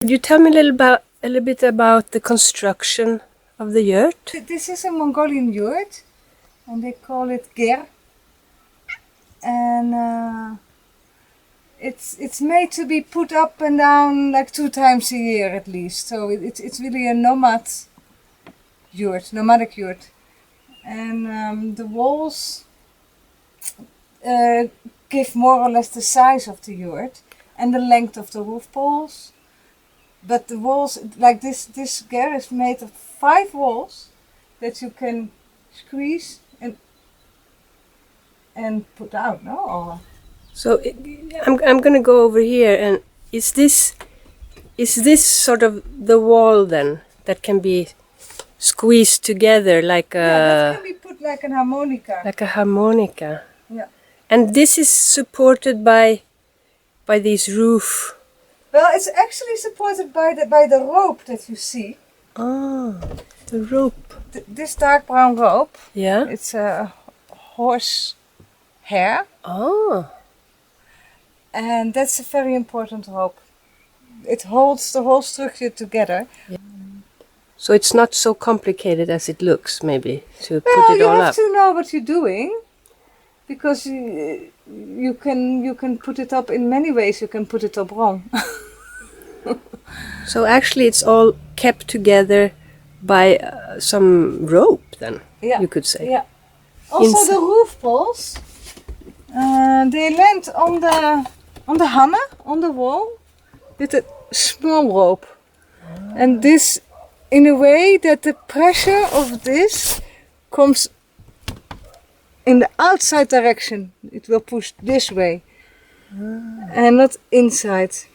Could you tell me a little bit about the construction of the yurt? This is a Mongolian yurt, and they call it ger. And it's made to be put up and down like 2 times a year at least. So it's really a nomadic yurt. And the walls give more or less the size of the yurt and the length of the roof poles. But the walls, like this ger is made of 5 walls that you can squeeze and put out, no? Or So I'm going to go over here, and is this sort of the wall then that can be squeezed together like yeah, that can be put like an harmonica. like a harmonica? Yeah. And this is supported by these roof. Well, it's actually supported by the rope that you see. Ah, the rope. This dark brown rope. Yeah. It's a horse hair. Oh. And that's a very important rope. It holds the whole structure together. Yeah. So it's not so complicated as it looks, maybe, to Well, put it all you up. have to know what you're doing, because you can put it up in many ways. You can put it up wrong. So actually it's all kept together by some rope then, Yeah. you could say. Yeah. Also the roof poles, they land on the hammer on the wall with a small rope. And this in a way that the pressure of this comes in the outside direction. It will push this way and not inside.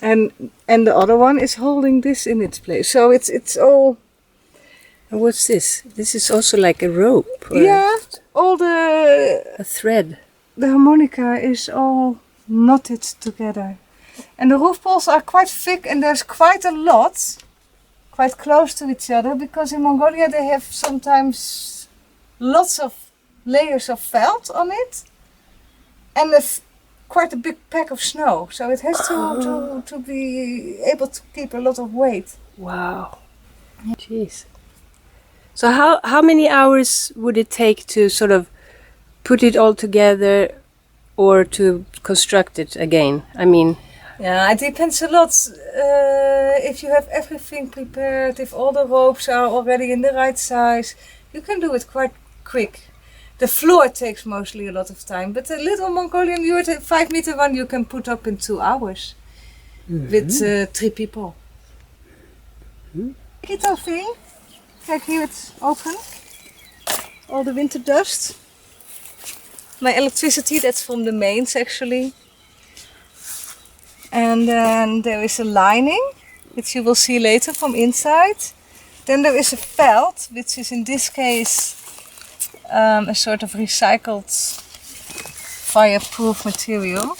And the other one is holding this in its place. So it's all. And what's this? This is also like a rope. Or Yeah, all a thread. the harmonica is all knotted together. And the roof poles are quite thick, and there's quite a lot, quite close to each other, because in Mongolia they have sometimes lots of layers of felt on it, and quite a big pack of snow. So it has to be able to keep a lot of weight. Wow. Jeez. So how many hours would it take to sort of put it all together or to construct it again? I mean... Yeah, it depends a lot. If you have everything prepared, if all the ropes are already in the right size, you can do it quite quick. The floor takes mostly a lot of time, but a little Mongolian yurt, 5 meter one, you can put up in 2 hours with 3 people. Little thing. Kijk, here it's open. All the winter dust. My electricity, that's from the mains actually. And then there is a lining, which you will see later from inside. Then there is a felt, which is in this case a sort of recycled fireproof material.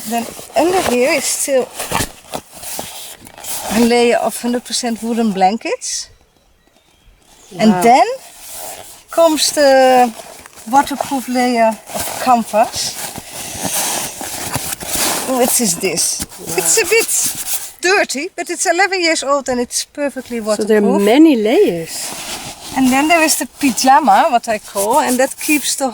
Then under here is still a layer of 100% woolen blankets. Wow. And then comes the waterproof layer of canvas, which is this. Wow. It's a bit dirty, but it's 11 years old and it's perfectly waterproof. So there are many layers. And then there is the pyjama, what I call, and that keeps the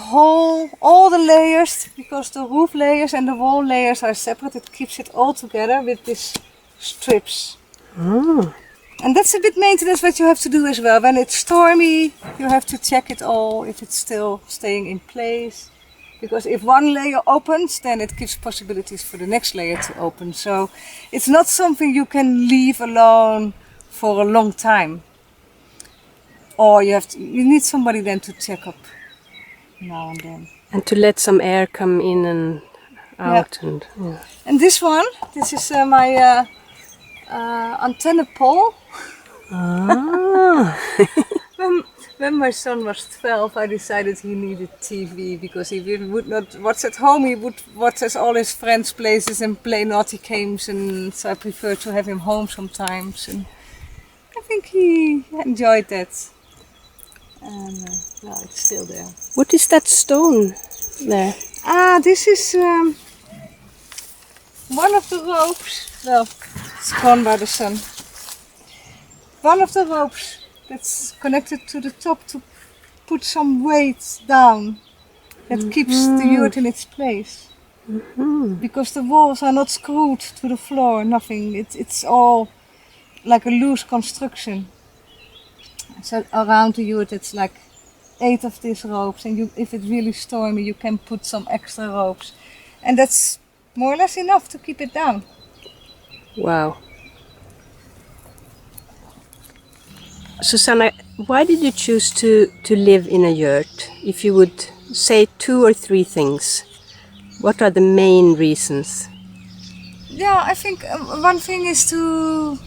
all the layers, because the roof layers and the wall layers are separate. It keeps it all together with these strips. Oh. And that's a bit maintenance what you have to do as well. When it's stormy, you have to check it all, if it's still staying in place. Because if one layer opens, then it gives possibilities for the next layer to open. So it's not something you can leave alone for a long time. Or you need somebody then to check up now and then. And to let some air come in and out. Yeah. And this is my antenna pole. Ah. When my son was 12, I decided he needed TV, because he would not watch at home. He would watch at all his friends' places and play naughty games, and so I prefer to have him home sometimes. And I think he enjoyed that. And well, it's still there. What is that stone there? This is one of the ropes. Well, It's gone by the sun. One of the ropes that's connected to the top to put some weight down that keeps the yurt in its place. Because the walls are not screwed to the floor, nothing. It's all like a loose construction. So around the yurt it's like 8 of these ropes, and if it's really stormy you can put some extra ropes. And that's more or less enough to keep it down. Wow. Susanna, why did you choose to live in a yurt? If you would say 2 or 3 things, what are the main reasons? Yeah, I think one thing is the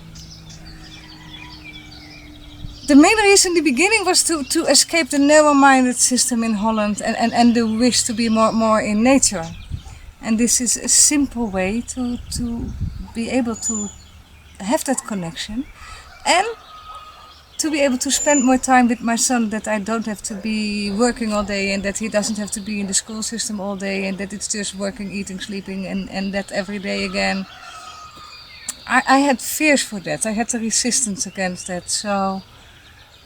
main reason in the beginning was to escape the narrow-minded system in Holland and the wish to be more in nature. And this is a simple way to be able to have that connection and to be able to spend more time with my son, that I don't have to be working all day and that he doesn't have to be in the school system all day and that it's just working, eating, sleeping and that every day again. I had fears for that. I had the resistance against that. So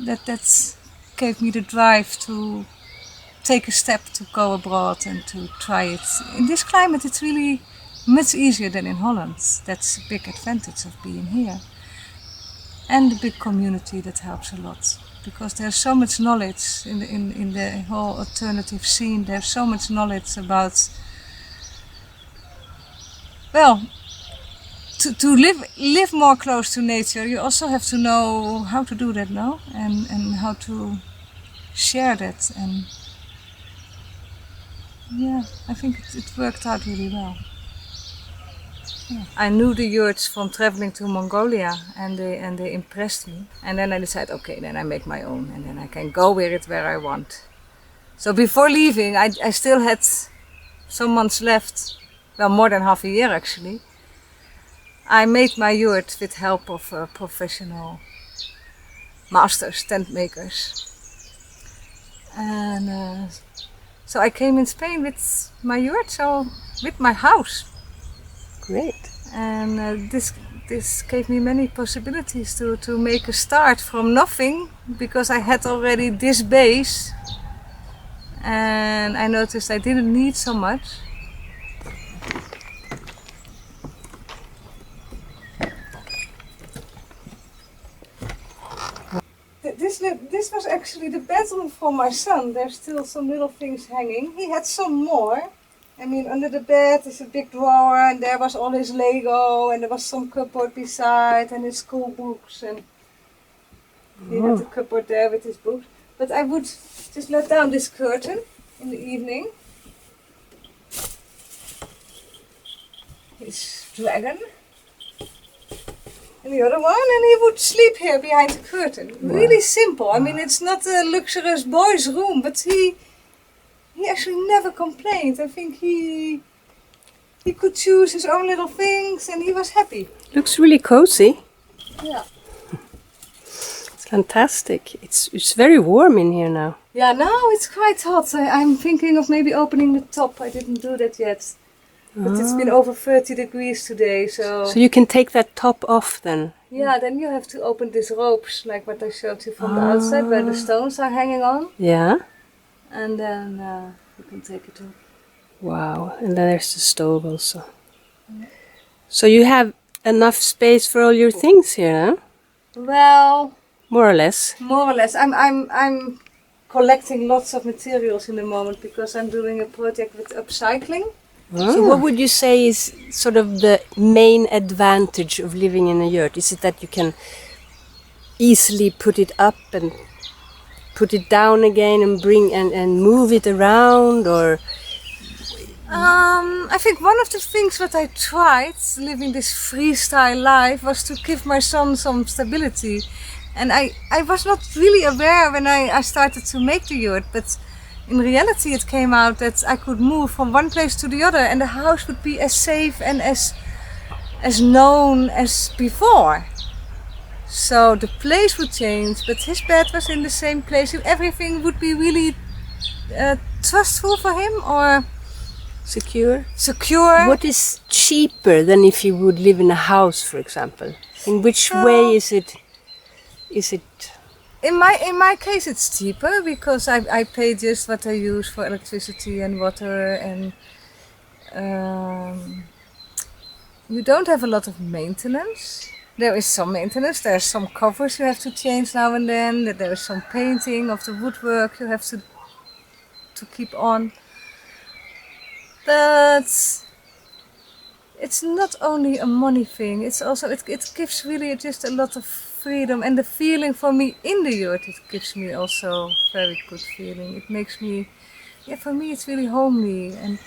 that gave me the drive to take a step to go abroad and to try it. In this climate it's really much easier than in Holland. That's a big advantage of being here. And the big community that helps a lot, because there's so much knowledge in the whole alternative scene. There's so much knowledge about, well, to live more close to nature. You also have to know how to do that now, and how to share that. And yeah, I think it worked out really well. Yeah. I knew the yurts from traveling to Mongolia, and they impressed me. And then I decided, okay, then I make my own, and then I can go where I want. So before leaving, I still had some months left, well, more than half a year actually. I made my yurt with help of professional masters, tent makers. And so I came in Spain with my yurt, so with my house. Great. And this gave me many possibilities to make a start from nothing, because I had already this base and I noticed I didn't need so much. This was actually the bedroom for my son. There's still some little things hanging. He had some more. I mean, under the bed is a big drawer, and there was all his Lego, and there was some cupboard beside, and his school books, and he had the cupboard there with his books. But I would just let down this curtain in the evening. His dragon. And the other one, and he would sleep here behind the curtain. Wow. Really simple. I mean, it's not a luxurious boy's room, but he actually never complained. I think he could choose his own little things and he was happy. Looks really cozy. Yeah. It's fantastic. It's very warm in here now. Yeah, now it's quite hot. I'm thinking of maybe opening the top. I didn't do that yet. But it's been over 30 degrees today, so... So you can take that top off then? Yeah, then you have to open these ropes, like what I showed you from the outside, where the stones are hanging on. Yeah. And then you can take it off. Wow, and then there's the stove also. Yeah. So you have enough space for all your things here, huh? Well... More or less. More or less. I'm collecting lots of materials in the moment, because I'm doing a project with upcycling. So what would you say is sort of the main advantage of living in a yurt? Is it that you can easily put it up and put it down again and bring and move it around, or? I think one of the things that I tried living this freestyle life was to give my son some stability. And I was not really aware when I started to make the yurt, but in reality it came out that I could move from one place to the other and the house would be as safe and as known as before. So the place would change, but his bed was in the same place. Everything would be really trustful for him, or Secure? secure. What is cheaper than if you would live in a house, for example? In which way is it? Is it? In my case, it's cheaper because I pay just what I use for electricity and water, and you don't have a lot of maintenance. There is some maintenance. There are some covers you have to change now and then. There is some painting of the woodwork you have to keep on. But it's not only a money thing. It's also it gives really just a lot of freedom, and the feeling for me in the yurt, it gives me also very good feeling. It makes me, yeah, for me it's really homely, and